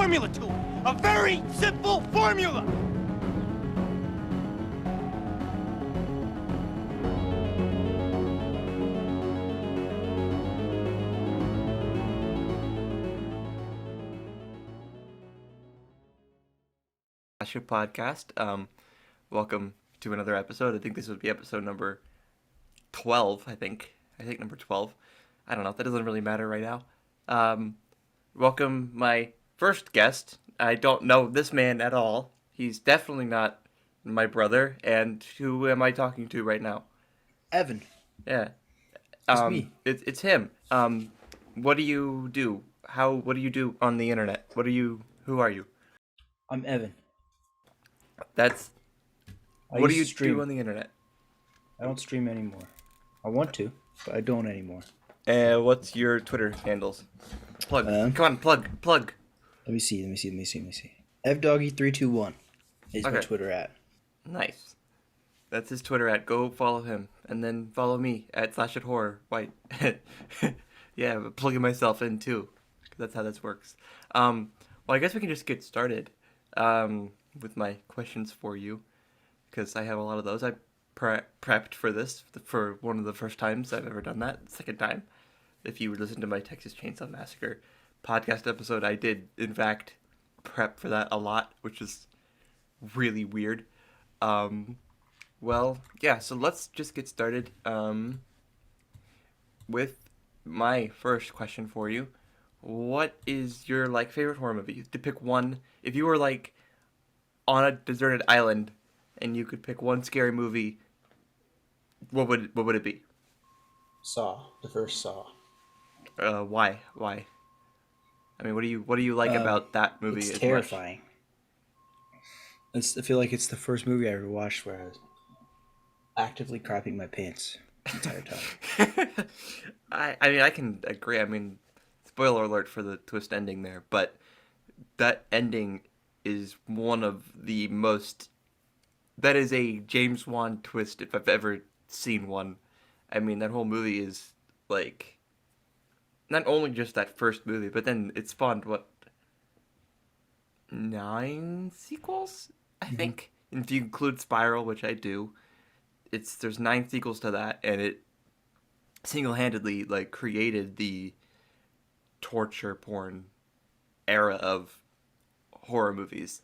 formula to it. A very simple formula. Podcast. Welcome to another episode. I think this would be episode number 12. I think number 12. I don't know. That doesn't really matter right now. Welcome my first guest. I don't know this man at all. He's definitely not my brother. And who am I talking to right now? Evan. Yeah. It's me. It's him. What do you do? What do you do on the internet? Who are you? I'm Evan. What do you stream. do on the internet? I don't stream anymore. I want to, but I don't anymore. What's your Twitter handles? Plug. Come on, plug. Let me see. FDoggy321 is my Okay. Twitter at. Nice. That's his Twitter at. Go follow him, and then follow me at /@horrorwhite. Yeah, but plugging myself in too, 'cause that's how this works. Well, I guess we can just get started with my questions for you, because I have a lot of those. I prepped for this for one of the first times I've ever done that. Second time. If you listen to my Texas Chainsaw Massacre podcast episode, I did, in fact, prep for that a lot, which is really weird. Well, yeah, so let's just get started with my first question for you. What is your, favorite horror movie? To pick one, if you were, on a deserted island and you could pick one scary movie, what would it be? Saw. The first Saw. Why? I mean, what do you like about that movie? It's as terrifying. I feel like it's the first movie I ever watched where I was actively crapping my pants the entire time. I mean, I can agree. I mean, spoiler alert for the twist ending there, but that ending is one of the most. That is a James Wan twist if I've ever seen one. I mean, that whole movie is not only just that first movie, but then it spawned 9 sequels, I think. And if you include Spiral, which I do, there's 9 sequels to that, and it single-handedly created the torture porn era of horror movies.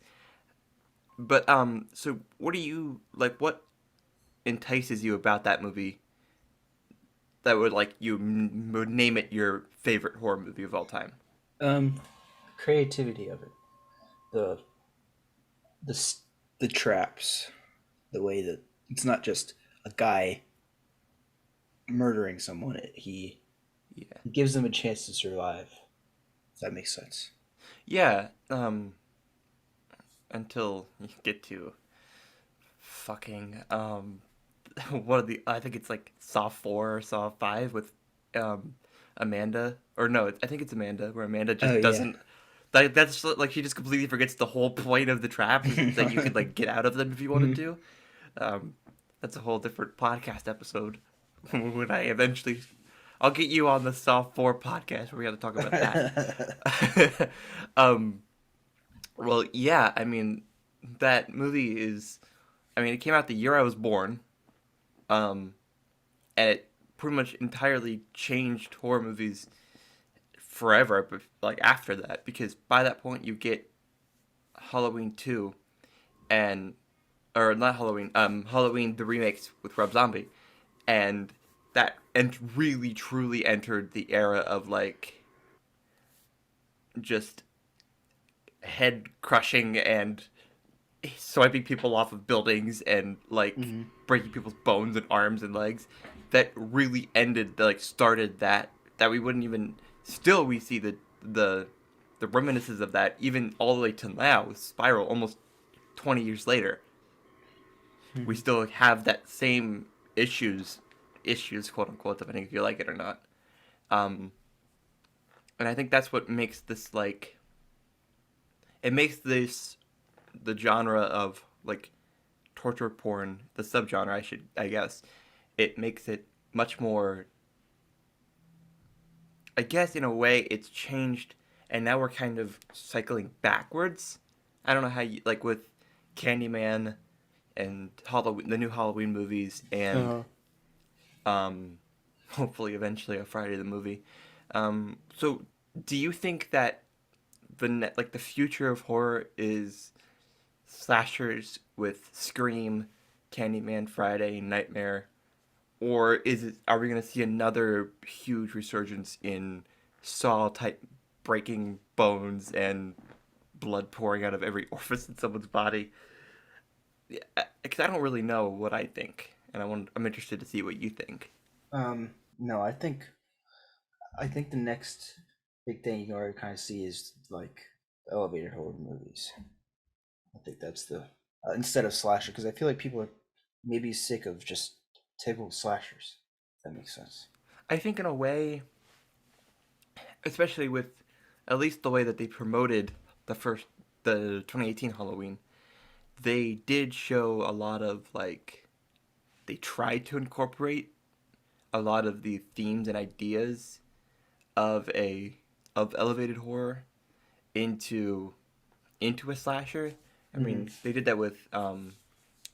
But so what do you what entices you about that movie that would would name it your favorite horror movie of all time? Creativity of it. The traps. The way that it's not just a guy murdering someone. He gives them a chance to survive. If that makes sense. Yeah, until you get to fucking I think it's Saw 4 or Saw 5 with Amanda, or no, I think it's Amanda, where Amanda just doesn't that's she just completely forgets the whole point of the traps, that you could get out of them if you wanted to. That's a whole different podcast episode when I'll get you on the Saw 4 podcast where we have to talk about that. Well, yeah, I mean, that movie it came out the year I was born, and it pretty much entirely changed horror movies forever, but after that, because by that point you get Halloween 2, or not Halloween, Halloween the remakes with Rob Zombie, and that really truly entered the era of just head crushing and swiping people off of buildings and breaking people's bones and arms and legs. That really started that we wouldn't even we see the reminiscences of that even all the way to now with Spiral almost 20 years later. We still have that same issues quote unquote, depending if you like it or not. And I think that's what makes this it makes this the genre of torture porn, the subgenre, I guess, it makes it much more, I guess in a way it's changed and now we're kind of cycling backwards. I don't know how you like with Candyman and Halloween, the new Halloween movies, and um, hopefully eventually a Friday the movie. So do you think that the future of horror is slashers with Scream, Candyman, Friday, Nightmare, or are we going to see another huge resurgence in Saw type breaking bones and blood pouring out of every orifice in someone's body? Because I don't really know what I think, and I'm interested to see what you think. No, I think the next big thing you can already kind of see is like elevated horror movies. I think that's the instead of slasher, because I feel like people are maybe sick of just typical slashers. If that makes sense. I think in a way, especially with at least the way that they promoted the 2018 Halloween, they did show a lot of they tried to incorporate a lot of the themes and ideas of a of elevated horror into a slasher. I mean, they did that with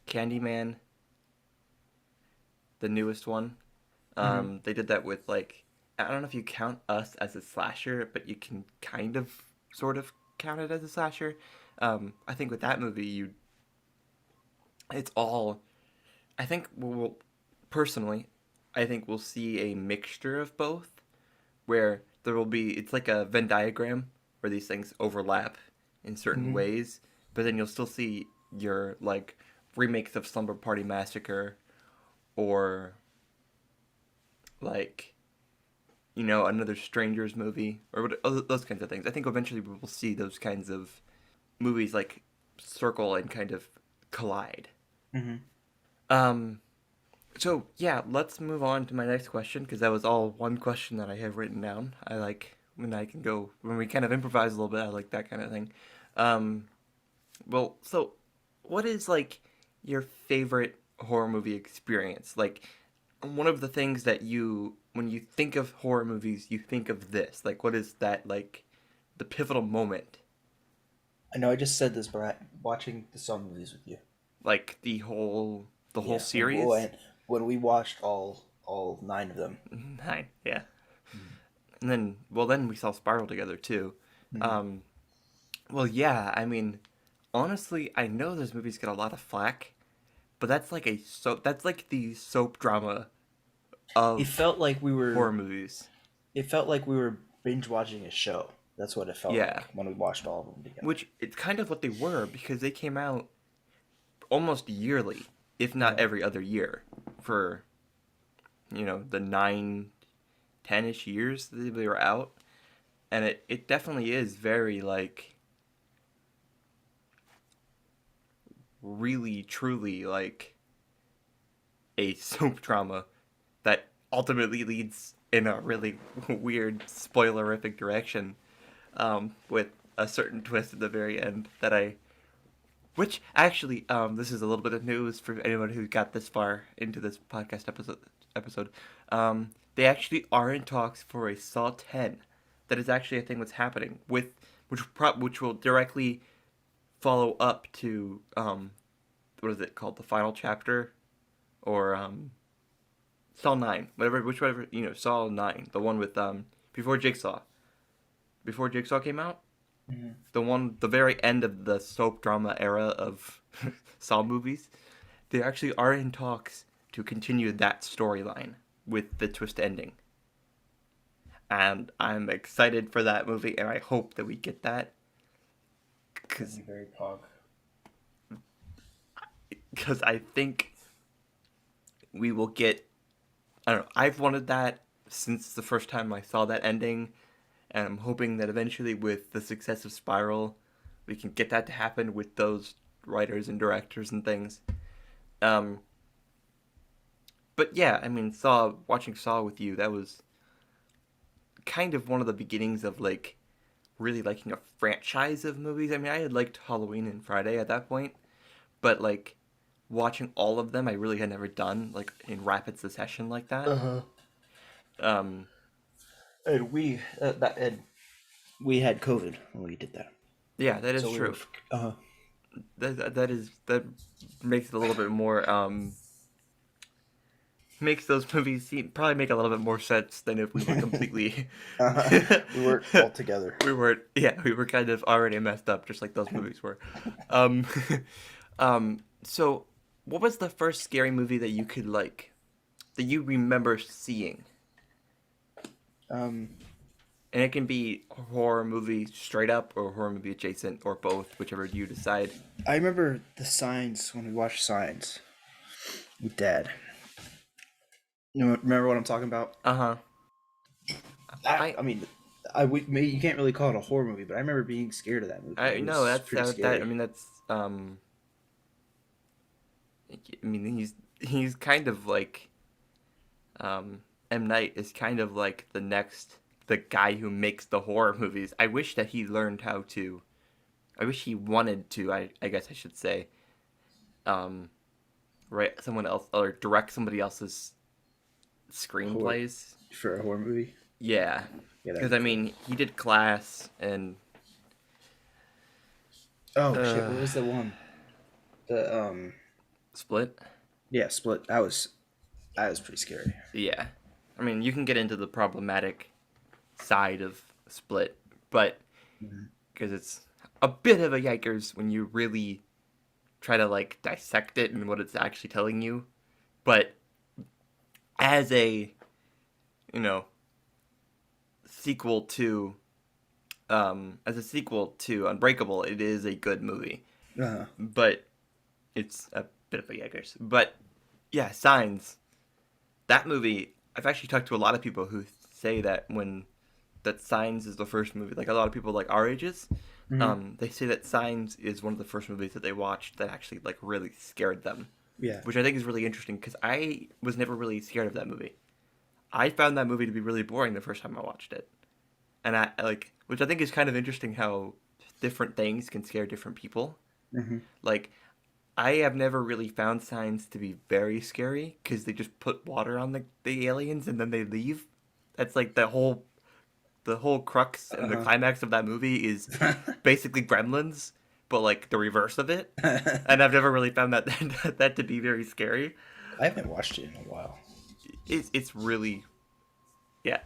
Candyman, the newest one. They did that with I don't know if you count Us as a slasher, but you can kind of sort of count it as a slasher. I think with that movie, it's all. I think personally, I think we'll see a mixture of both, where there will be it's like a Venn diagram where these things overlap in certain ways, but then you'll still see your remakes of Slumber Party Massacre or like another Strangers movie or those kinds of things. I think eventually we will see those kinds of movies circle and kind of collide. Mm-hmm. Um, so yeah, let's move on to my next question because that was all one question that I have written down. I like when we kind of improvise a little bit. I like that kind of thing. Um, well, so what is your favorite horror movie experience? Like one of the things that when you think of horror movies, you think of this. Like what is that the pivotal moment? I know I just said this, but watching the Saw movies with you. Like the whole Yeah, series? when we watched all 9 of them. 9, yeah. And then we saw Spiral together too. Mm-hmm. Um, well, yeah, I mean, honestly, I know those movies get a lot of flack, but that's like the soap drama It of felt like we horror were. movies. It felt like we were binge watching a show. That's what it felt Yeah, like when we watched all of them together. which it's kind of what they were because they came out almost yearly, if not Yeah. every other year, for the 9, 10-ish years that they were out, and it definitely is very really truly a soap drama that ultimately leads in a really weird spoilerific direction, with a certain twist at the very end which actually, this is a little bit of news for anyone who got this far into this podcast episode. They actually are in talks for a Saw 10. That is actually a thing that's happening which will directly follow up to what is it called, the final chapter, or Saw 9, whatever Saw 9, the one with before Jigsaw, before Jigsaw came out. Mm-hmm. The very end of the soap drama era of Saw movies, they actually are in talks to continue that storyline with the twist ending. And I'm excited for that movie, and I hope that we get that. That'd be very pog. Because I think we will get. I don't know. I've wanted that since the first time I saw that ending, and I'm hoping that eventually, with the success of Spiral, we can get that to happen with those writers and directors and things. But yeah, I mean, watching Saw with you, that was kind of one of the beginnings of really liking a franchise of movies. I mean, I had liked Halloween and Friday at that point, but watching all of them, I really had never done in rapid succession like that. Uh huh. Um, And we that and We had COVID when we did that. Yeah, that is So we true. were, That makes it a little bit more makes those movies probably make a little bit more sense than if we were completely we weren't all together. we were kind of already messed up just like those movies were. Um so what was the first scary movie that you could that you remember seeing? Um, And it can be a horror movie straight up or a horror movie adjacent or both, whichever you decide. I remember the Signs when we watched Signs with Dad. You know, remember what I'm talking about? Uh-huh. I mean, you can't really call it a horror movie, but I remember being scared of that movie. I It no, was that's pretty that. I scary. mean, that's I mean, he's kind of like M Night is kind of like the guy who makes the horror movies. I wish that he learned how to. I wish he wanted to. I guess I should say. Um, write someone else or direct somebody else's Horror screenplays. for a horror movie. Yeah, Yeah, that'd because be I cool. mean, he did Glass and Oh shit! uh, What was the one? The Split. yeah, Split. That was pretty scary. Yeah, I mean, you can get into the problematic side of Split, but Mhm. because it's a bit of a yikers when you really try to like dissect it and what it's actually telling you. But as a you know sequel to as a sequel to Unbreakable, it is a good movie, Uh, but it's a bit of a yikers. But yeah, Signs. That movie, I've actually talked to a lot of people who say that Signs is the first movie. Like a lot of people like our ages, mhm. they say that Signs is one of the first movies that they watched that actually like really scared them, Yeah. which I think is really interesting because I was never really scared of that movie. I found that movie to be really boring the first time I watched it, and I like, which I think is kind of interesting how different things can scare different people. Hmm. Like, I have never really found Signs to be very scary because they just put water on the aliens and then they leave. That's like the whole crux and the Uh-huh. climax of that movie is basically Gremlins, but like the reverse of it. And I've never really found that to be very scary. I haven't watched it in a while. It's really yeah.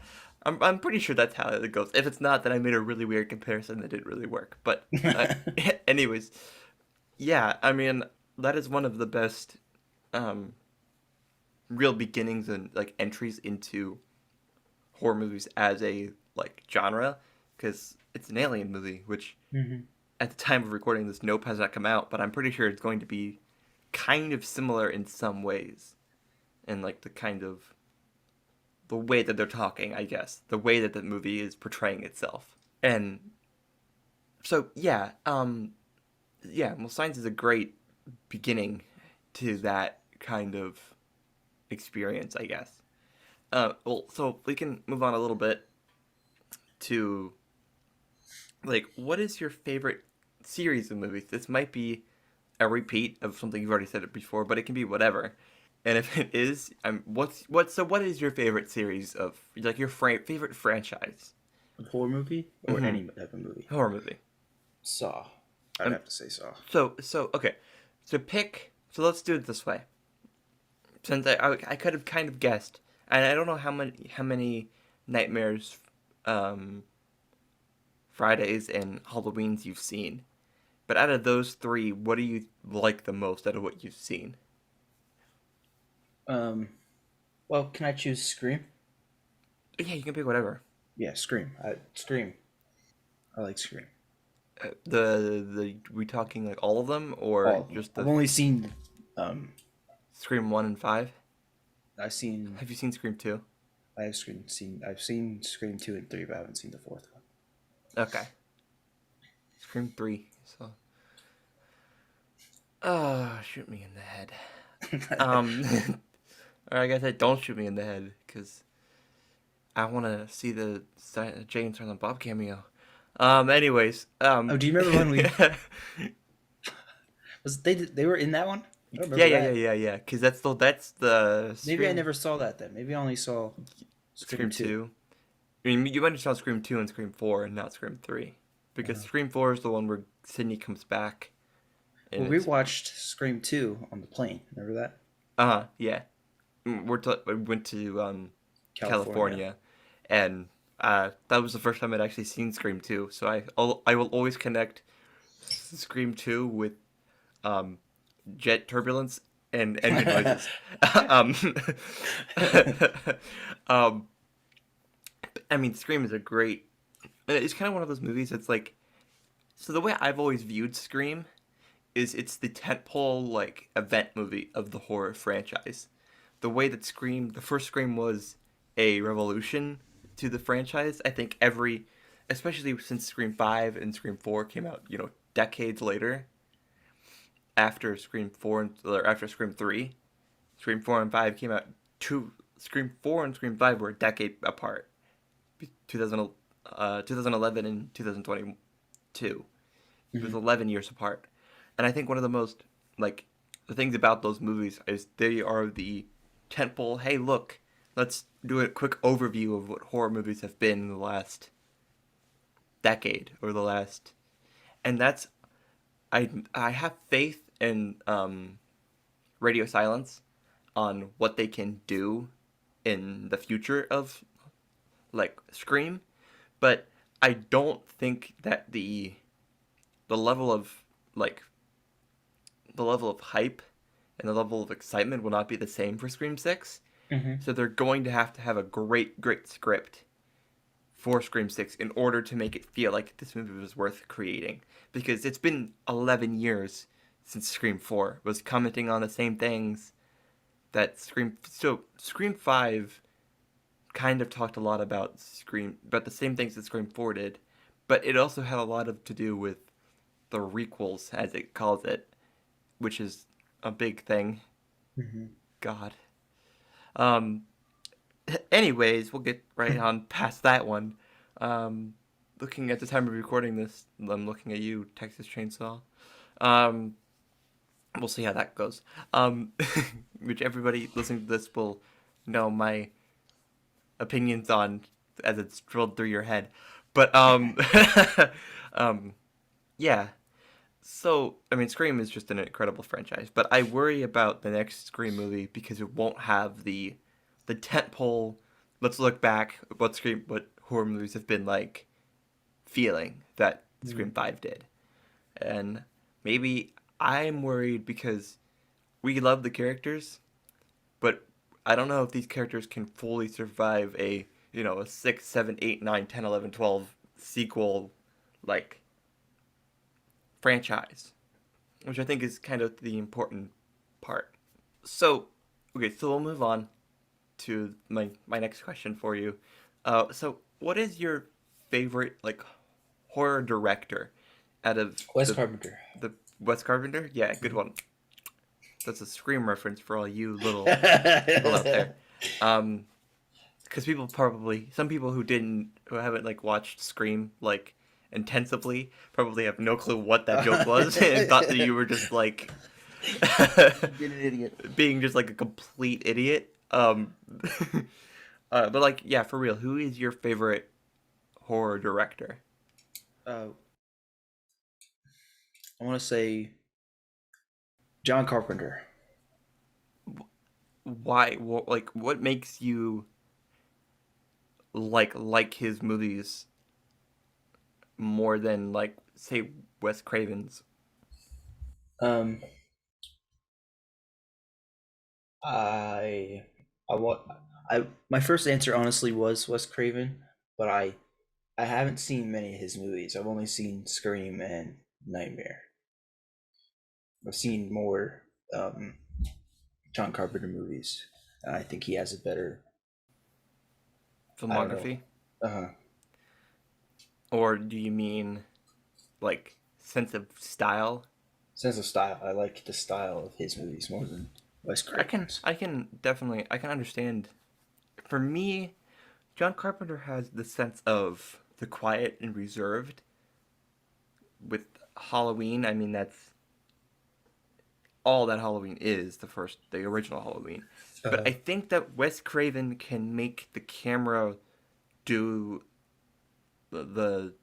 I'm pretty sure that's how it goes. If it's not, then I made a really weird comparison that didn't really work. But anyways, yeah. I mean that is one of the best um, real beginnings and like entries into horror movies as a like genre because it's an alien movie, which Hmm. at the time of recording this, Nope has not come out, but I'm pretty sure it's going to be kind of similar in some ways, in like the way that they're talking, I guess, the way that the movie is portraying itself, and so yeah. Well, Science is a great beginning to that kind of experience, I guess. Well, so we can move on a little bit to like, what is your favorite series of movies? This might be a repeat of something you've already said it before, but it can be whatever. And if it is, what is your favorite series of like your favorite franchise? A horror movie or Mm-hmm. any type of movie? Horror movie. Saw. I'd Um, have to say Saw. so okay, so let's do it this way. Since I could have kind of guessed, and I don't know how many nightmares, um, Fridays and Halloweens you've seen, but out of those three, what do you like the most out of what you've seen? Um, well, can I choose Scream? Yeah, you can pick whatever. Yeah, Scream. Scream. I like Scream. The we talking like all of them or All of them. just I've the only seen. Um, Scream 1 and 5? I've seen. Have you seen Scream 2? I've seen Scream 2 and 3, but I haven't seen the fourth Okay. Scream 3. So, shoot me in the head. one. Um, or I guess I don't shoot me in the head because I want to see the Jay and Silent Bob cameo. Anyways, Oh, do you remember when we was they were in that one? I don't yeah, remember yeah, yeah, that. yeah, yeah. Because that's the Maybe I Scream never saw that then. Maybe I only saw Scream Scream 2. 2. I mean, you mentioned Scream 2 and Scream 4 and not Scream 3. Because Uh, Scream 4 is the one where Sydney comes back and well, we it's. watched Scream 2 on the plane. Remember that? Yeah. We went to California. California, and that was the first time I'd actually seen Scream 2. So I will always connect Scream 2 with um, jet turbulence and engine noises. um, um, I mean, Scream is a great. It's kind of one of those movies that's like. So the way I've always viewed Scream is it's the tentpole like event movie of the horror franchise. The way that Scream, the first Scream was a revolution to the franchise. I think especially since Scream 5 and Scream 4 came out, decades later after Scream 4 or after Scream 3, Scream 4 and 5 came out two Scream 4 and Scream 5 were a decade apart. 2000 2011 and 2022. It was Mhm. 11 years apart. And I think one of the most, like, the things about those movies is they are the tentpole, hey, look, let's do a quick overview of what horror movies have been in the last decade or the last. And that's, I have faith in Radio Silence on what they can do in the future of, like, Scream, but I don't think that the level of, like, the level of hype and the level of excitement will not be the same for Scream 6. Mhm. So they're going to have a great, great script for Scream 6 in order to make it feel like this movie was worth creating. Because it's been 11 years since Scream 4 was commenting on the same things that Scream. So Scream 5 kind of talked a lot about the same things that Scream 4 did, but it also had a lot of to do with the requels, as it calls it, which is a big thing. Mhm. God. Um, Anyways, we'll get right on past that one. Um, Looking at the time of recording this, I'm looking at you, Texas Chainsaw. Um, we'll see how that goes. Um, which everybody listening to this will know my opinions on as it's drilled through your head. But um, yeah. So I mean, Scream is just an incredible franchise, but I worry about the next Scream movie because it won't have the tentpole. Let's look back at what horror movies have been like feeling that Scream Mhm. 5 did. And maybe I'm worried because we love the characters, but I don't know if these characters can fully survive a 6, 7, 8, 9, 10, 11, 12 sequel like franchise, which I think is kind of the important part. So, okay, so we'll move on to my next question for you. So what is your favorite like horror director out of Wes the Carpenter. the Wes Carpenter? Yeah, good Mhm. one. That's a Scream reference for all you little people out there. Um, because some people who haven't like watched Scream like intensively probably have no clue what that joke was and thought that you were just like Being an idiot. being just like a complete idiot. But like, yeah, for real, who is your favorite horror director? Uh, I want to say John Carpenter. Why? What makes you like his movies more than like say Wes Craven's? Um, I, I want, my first answer honestly was Wes Craven, but I haven't seen many of his movies. I've only seen Scream and Nightmare. I've seen more John Carpenter movies. And I think he has a better, I don't know, Filmography, uh, or do you mean like sense of style? sense of style. I like the style of his movies more than Wes Craven's. I can definitely I can understand. For me, John Carpenter has the sense of the quiet and reserved. With Halloween, I mean that's all that Halloween is, the original Halloween. But Uh, I think that Wes Craven can make the camera do the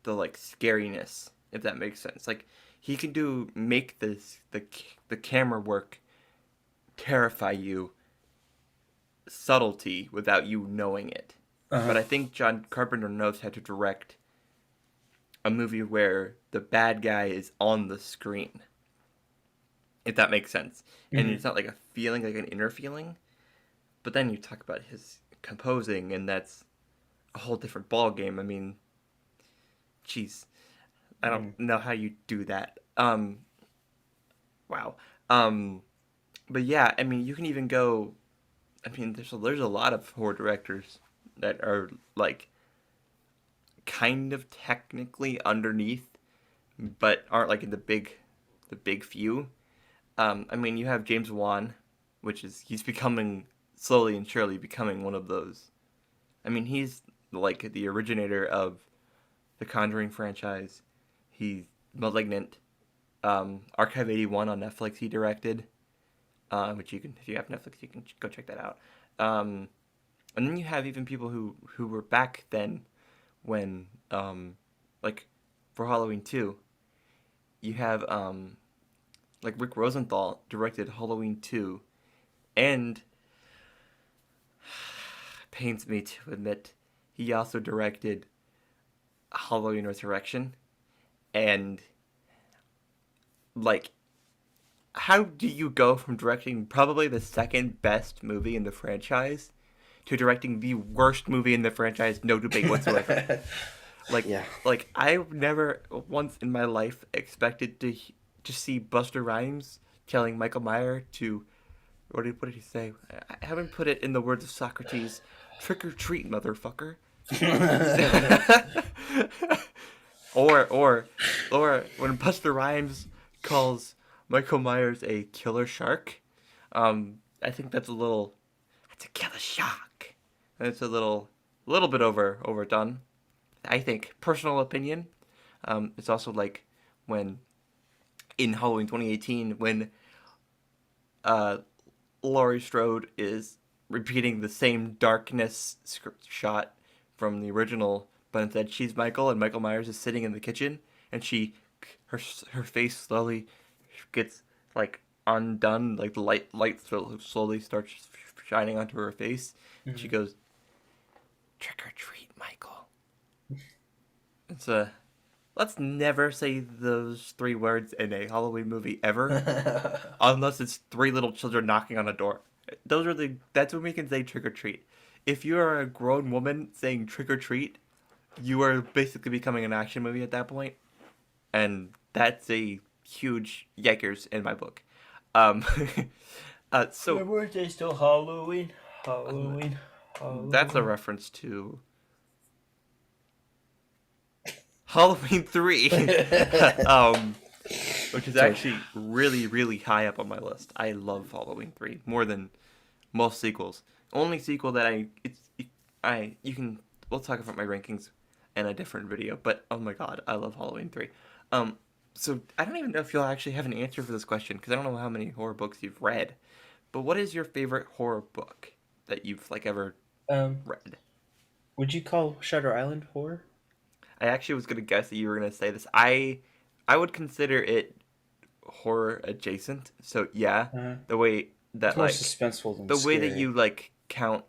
like scariness, if that makes sense. Like he can make the camera work terrify you subtlety without you knowing it. But I think John Carpenter knows how to direct a movie where the bad guy is on the screen, if that makes sense. And it's not like a feeling, like an inner feeling. But then you talk about his composing, and that's a whole different ball game. I mean, jeez, I don't know how you do that. Wow. But yeah, I mean, you can even go. I mean, there's a lot of horror directors that are like kind of technically underneath, but aren't like in the big few. I mean, you have James Wan, he's becoming slowly and surely becoming one of those. I mean, he's like the originator of the Conjuring franchise. He's Malignant, Archive 81 on Netflix. He directed, which you can, if you have Netflix, you can go check that out. And then you have even people who were back then when, like, for Halloween 2, you have, like, Rick Rosenthal directed Halloween 2, and pains me to admit, he also directed Halloween Resurrection, and, like, how do you go from directing probably the second best movie in the franchise to directing the worst movie in the franchise, no debate whatsoever? Like I've never once in my life expected to see Buster Rhymes telling Michael Myers to, what did he say? I haven't put it in the words of Socrates. Trick or treat, motherfucker. or when Buster Rhymes calls Michael Myers a killer shark. I think that's a killer shark. And it's a little bit overdone. I think, personal opinion. It's also like when in Halloween 2018 when Laurie Strode is repeating the same darkness shot from the original, but instead she's Michael and Michael Myers is sitting in the kitchen, and her face slowly gets like undone, like the light slowly starts shining onto her face, and she goes, "Trick or treat, Michael." It's let's never say those 3 words in a Halloween movie ever, unless it's 3 little children knocking on a door. That's when we can say trick or treat. If you are a grown woman saying trick or treat, you are basically becoming an action movie at that point, and that's a huge yikers in my book. So weren't they still Halloween? Halloween. That's a reference to Halloween 3, which is actually really, really high up on my list. I love Halloween 3 more than most sequels. Only sequel that we'll talk about my rankings in a different video, but oh my god, I love Halloween 3. So I don't even know if you'll actually have an answer for this question, because I don't know how many horror books you've read, but what is your favorite horror book that you've like ever read? Would you call Shutter Island horror? I actually was gonna guess that you were gonna say this. I would consider it horror adjacent. So yeah, the way that it's more suspenseful than the way scary. that you like count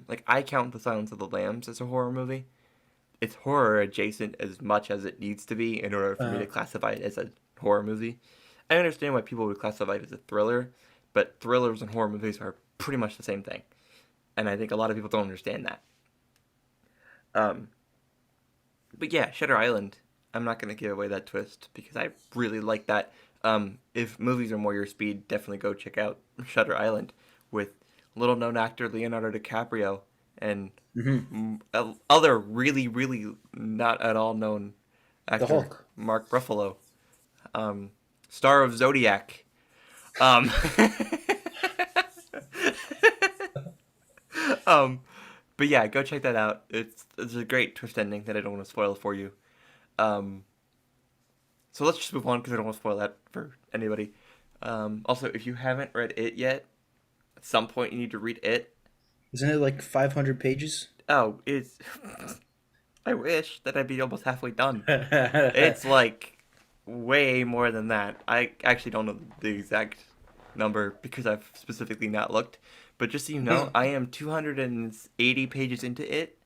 like I count The Silence of the Lambs as a horror movie. It's horror adjacent as much as it needs to be in order for me to classify it as a horror movie. I understand why people would classify it as a thriller, but thrillers and horror movies are pretty much the same thing, and I think a lot of people don't understand that. But yeah, Shutter Island. I'm not going to give away that twist because I really like that. If movies are more your speed, definitely go check out Shutter Island with little-known actor Leonardo DiCaprio and other really, really not at all known actor The Hulk. Mark Ruffalo, star of Zodiac. But yeah, go check that out. It's a great twist ending that I don't want to spoil for you. So let's just move on because I don't want to spoil that for anybody. Also, if you haven't read it yet, at some point you need to read it. Isn't it like 500 pages? Oh, it's. I wish that I'd be almost halfway done. It's like way more than that. I actually don't know the exact number because I've specifically not looked. But just so you know, I am 280 pages into it,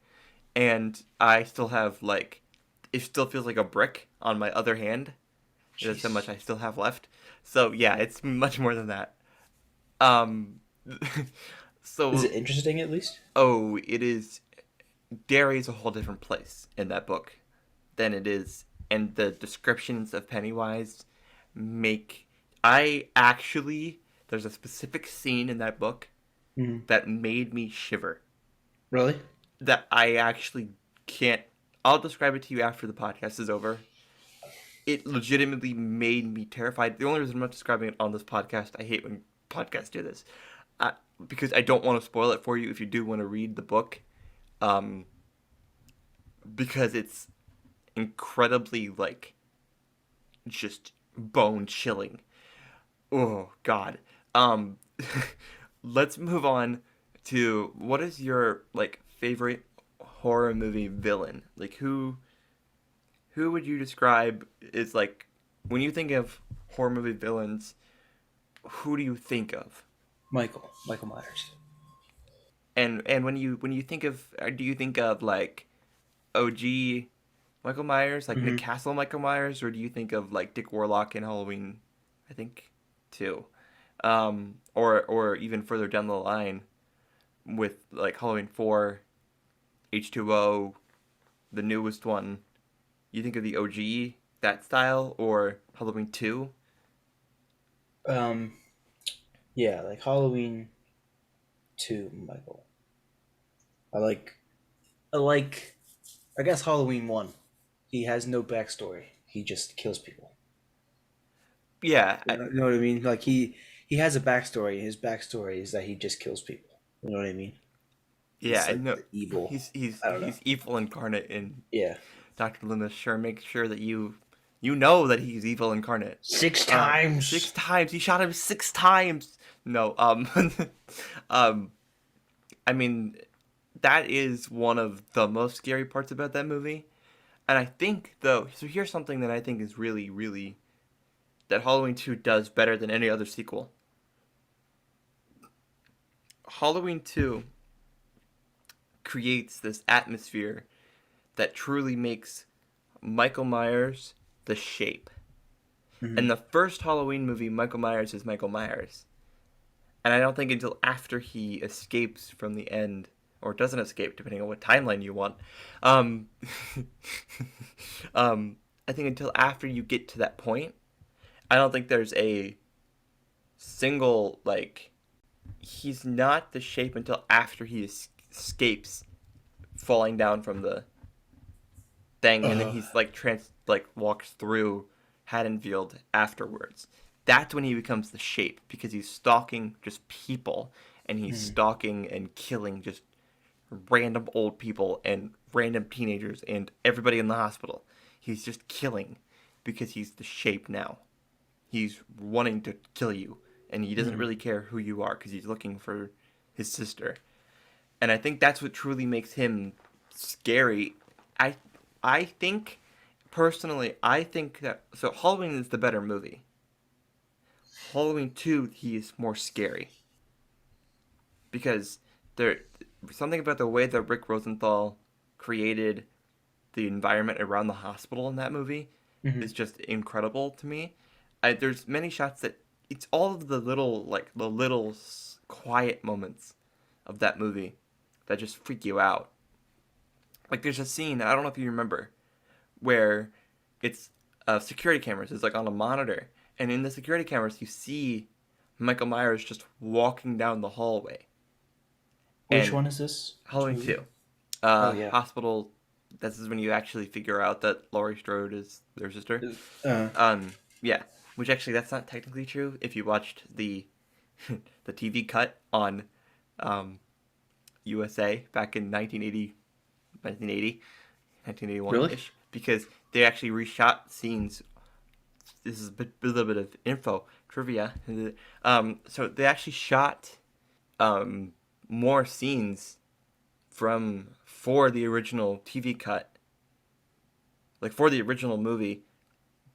and I still have like, it still feels like a brick on my other hand. That's how much Jeez. I still have left. So yeah, it's much more than that. Um, Is so it interesting at least? oh, it is. Derry is a whole different place in that book than it is, and the descriptions of Pennywise make. I actually, there's a specific scene in that book Mm-hmm. that made me shiver. Really? That I actually can't. I'll describe it to you after the podcast is over. It legitimately made me terrified. The only reason I'm not describing it on this podcast, I hate when podcasts do this, uh, because I don't want to spoil it for you if you do want to read the book, um, because it's incredibly like just bone chilling. Oh God. Um, let's move on to what is your like favorite horror movie villain? Like who would you describe is like when you think of horror movie villains, who do you think of? Michael Myers. And when you think of do you think of like OG Michael Myers, like Nick Mm-hmm. Castle Michael Myers, or do you think of like Dick Warlock in Halloween? I think too, or even further down the line with like Halloween 4, H2O, the newest one. You think of the OG that style or Halloween 2? Um, yeah, like Halloween 2, Michael. I like, I like, I guess Halloween 1. He has no backstory. He just kills people. Yeah, You know what I mean? Like he has a backstory. His backstory is that he just kills people. You know what I mean? yeah, He's I like know. the evil. I don't know. He's evil incarnate in Yeah. Dr. Loomis. Sure, make sure that you know that he's evil incarnate. Six Six times. times. He shot him 6 times. No, um, I mean, that is one of the most scary parts about that movie. And I think though, so here's something that I think is really, really that Halloween 2 does better than any other sequel. Halloween 2 creates this atmosphere that truly makes Michael Myers the Shape. In Mm-hmm. the first Halloween movie, Michael Myers is Michael Myers. And I don't think until after he escapes from the end, or doesn't escape, depending on what timeline you want, um, I think until after you get to that point, I don't think there's a single, like, he's not the Shape until after he escapes falling down from the thing, and then Uh, he's like walks through Haddonfield afterwards. That's when he becomes the Shape because he's stalking just people, and he's hmm. stalking and killing just random old people and random teenagers and everybody in the hospital. He's just killing because he's the Shape now. He's wanting to kill you, and he doesn't Hmm. really care who you are because he's looking for his sister. And I think that's what truly makes him scary. I I think personally, I think that so Halloween is the better movie. Halloween 2 he is more scary because there something about the way that Rick Rosenthal created the environment around the hospital in that movie Hmm. is just incredible to me. There's many shots that it's all of the little like the little quiet moments of that movie that just freak you out. Like there's a scene I don't know if you remember where it's security cameras. It's like on a monitor, and in the security cameras you see Michael Myers just walking down the hallway. Which And one is this? Which Halloween movie? 2, Oh yeah. hospital. This is when you actually figure out that Laurie Strode is their sister. Uh, Yeah, which actually that's not technically true. If you watched the the TV cut on um, USA back in 1980, 1980, 1981 really? ish, because they actually reshot scenes. This is a little bit of info trivia. So they actually shot um, more scenes for the original TV cut, like for the original movie,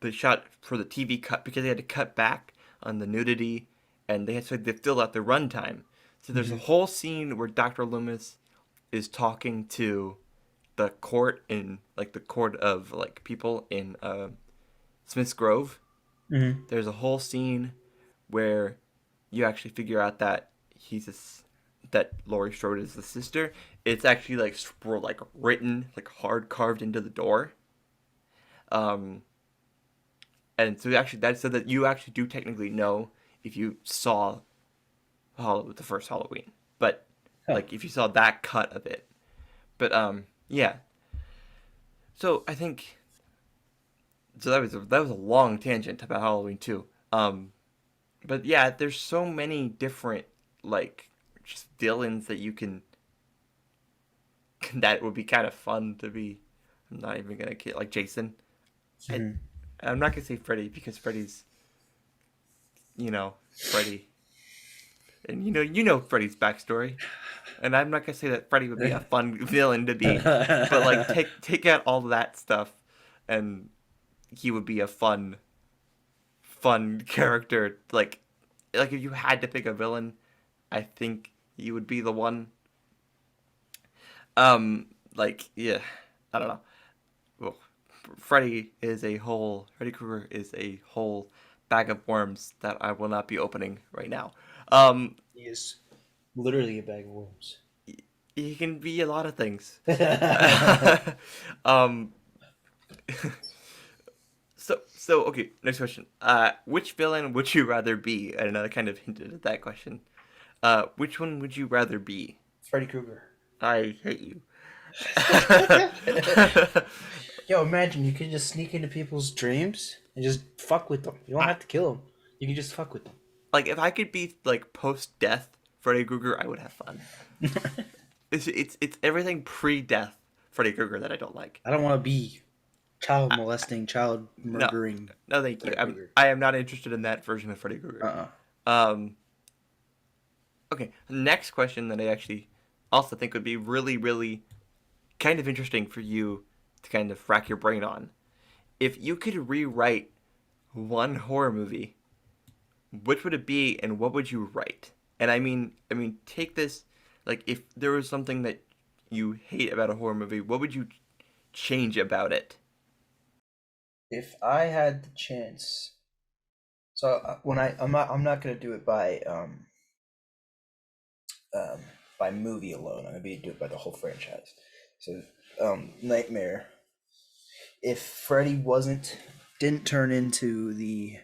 they shot for the TV cut because they had to cut back on the nudity, and they filled out the runtime. So there's a whole scene where Dr. Loomis is talking to the court in like the court of like people in Smith's Grove. Mm-hmm. There's a whole scene where you actually figure out that that Laurie Strode is the sister. It's actually like written like hard carved into the door. And so actually that so that you actually do technically know if you saw the first Halloween, but like if you saw that cut of it. But yeah. So I think so that was a long tangent about Halloween too. But yeah, there's so many different like just villains that you can that would be kind of fun to be. I'm not even gonna kid like Jason. I'm not gonna say Freddy because Freddy's, Freddy, and you know Freddy's backstory, and I'm not gonna say that Freddy would be a fun villain to be, but like take out all that stuff, and he would be a fun character. Like if you had to pick a villain, I think he would be the one. Yeah, I don't know. Well, Freddy Krueger is a whole bag of worms that I will not be opening right now. He is literally a bag of worms. He can be a lot of things. um, so okay, next question. Which villain would you rather be? And I kind of hinted at that question. Which one would you rather be? Freddy Krueger. I hate you. Yo, imagine you can just sneak into people's dreams and just fuck with them. You don't have to kill them. You can just fuck with them. Like if I could be like post-death Freddy Krueger, I would have fun. It's everything pre-death Freddy Krueger that I don't like. I don't want to be child molesting, child murdering. No, thank you. I am not interested in that version of Freddy Krueger. Okay, next question that I actually also think would be really, really kind of interesting for you to kind of rack your brain on. If you could rewrite one horror movie, which would it be and what would you write? And I mean, take this, like if there was something that you hate about a horror movie, what would you change about it? If I had the chance, so I'm not gonna do it by movie alone. I'm gonna do it by the whole franchise. So, Nightmare. If Freddy didn't turn into the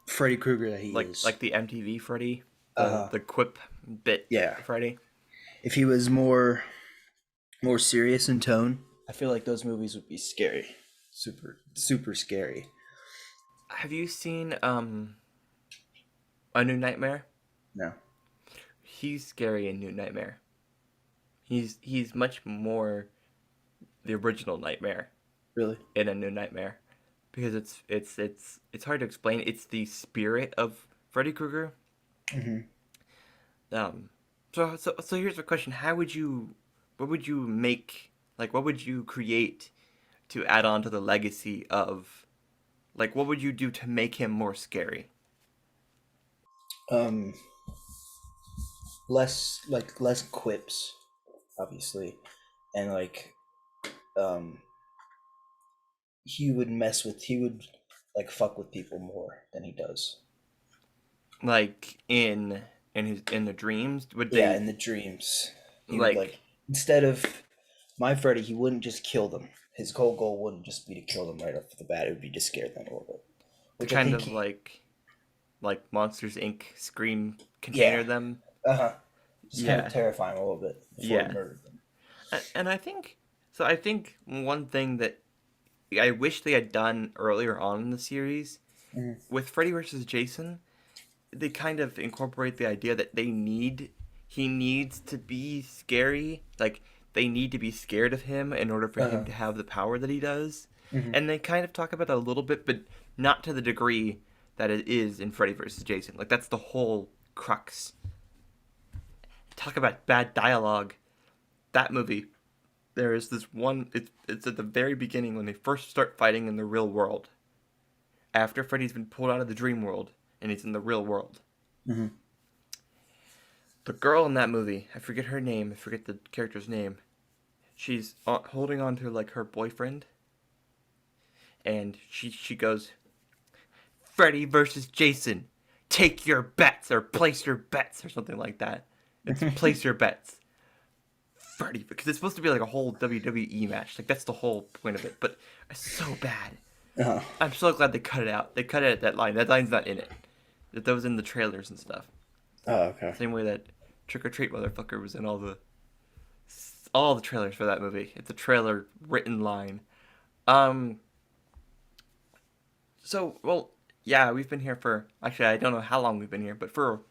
Freddy Krueger that he is, like the MTV Freddy, the quip bit, Freddy. If he was more serious in tone, I feel like those movies would be scary, super scary. Have you seen A New Nightmare? No. He's scary in New Nightmare. He's much more the original Nightmare. Really? In A New Nightmare, because it's hard to explain. It's the spirit of Freddy Krueger. So here's the question: what would you make? Like, what would you create to add on to the legacy of? Like, what would you do to make him more scary? Less quips, obviously, and he would fuck with people more than he does. Like in the dreams, in the dreams, he would, instead of my Freddy, he wouldn't just kill them. His whole goal wouldn't just be to kill them right off the bat. It would be to scare them a little bit. Which kind of like Monsters Inc. screen container them. Just kind of terrify them a little bit before he murdered them. And I think one thing that I wish they had done earlier on in the series with Freddy vs. Jason, they kind of incorporate the idea that he needs to be scary. Like, they need to be scared of him in order for him to have the power that he does. And they kind of talk about that a little bit, but not to the degree that it is in Freddy vs. Jason. Like, that's the whole crux. Talk about bad dialogue. that movie, there is this one. It's at the very beginning when they first start fighting in the real world. After Freddy's been pulled out of the dream world and he's in the real world. Mm-hmm. The girl in that movie, I forget her name. I forget the character's name. She's holding on to like her boyfriend, and she goes, "Freddy versus Jason, take your bets or place your bets or something like that." It's place your bets. Freddy, because it's supposed to be like a whole WWE match. Like that's the whole point of it, but it's so bad. Oh. I'm so glad they cut it out. They cut it at that line. That line's not in it. That was in the trailers and stuff. Oh, okay. Same way that Trick or Treat Motherfucker was in all the trailers for that movie. It's a trailer written line. So, well, yeah, we've been here for, actually, I don't know how long we've been here, but for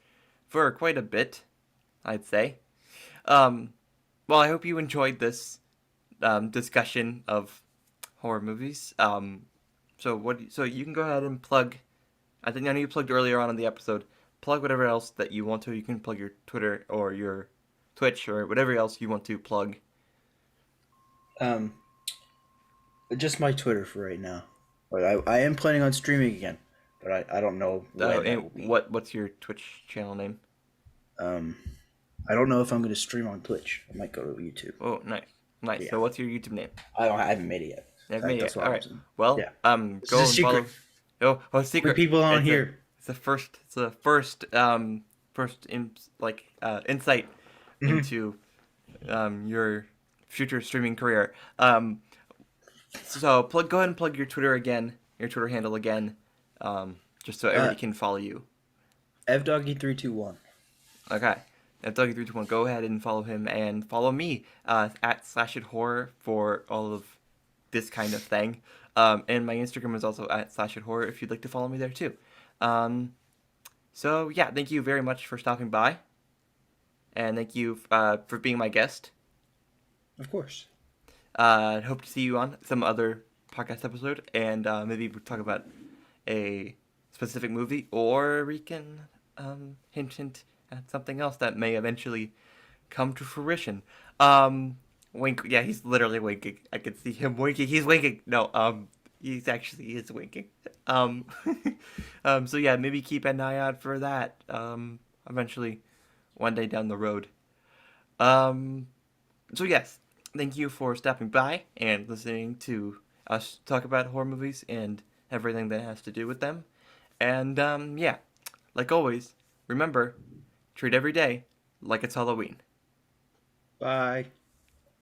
quite a bit, I'd say. Well, I hope you enjoyed this discussion of horror movies. So you can go ahead and plug. I know you plugged earlier on in the episode. Plug whatever else that you want to. You can plug your Twitter or your Twitch or whatever else you want to plug. Just my Twitter for right now. But I am planning on streaming again, but I don't know when that will be. What's your Twitch channel name? I don't know if I'm going to stream on Twitch. I might go to YouTube. Oh, nice. Yeah. So what's your YouTube name? I haven't made it yet. That's what All I'm right. saying. Well, Yeah. go is a and secret. follow. Oh, secret. People on here. It's the first insight into your future streaming career. So go ahead and plug your Twitter again, your Twitter handle again, just so everybody can follow you. evdoggy321. Okay. At Dougie321, go ahead and follow him and follow me at @slashithorror for all of this kind of thing. And my Instagram is also at @slashithorror if you'd like to follow me there too. So yeah, thank you very much for stopping by. And thank you for being my guest. Of course. Hope to see you on some other podcast episode, and maybe we'll talk about a specific movie, or we can hint at something else that may eventually come to fruition. Wink. Yeah, he's literally winking. I can see him winking. He's winking. No, he is winking. So yeah, maybe keep an eye out for that. Eventually, one day down the road. So yes, thank you for stopping by and listening to us talk about horror movies and everything that has to do with them. And yeah, like always, remember, treat every day like it's Halloween. Bye.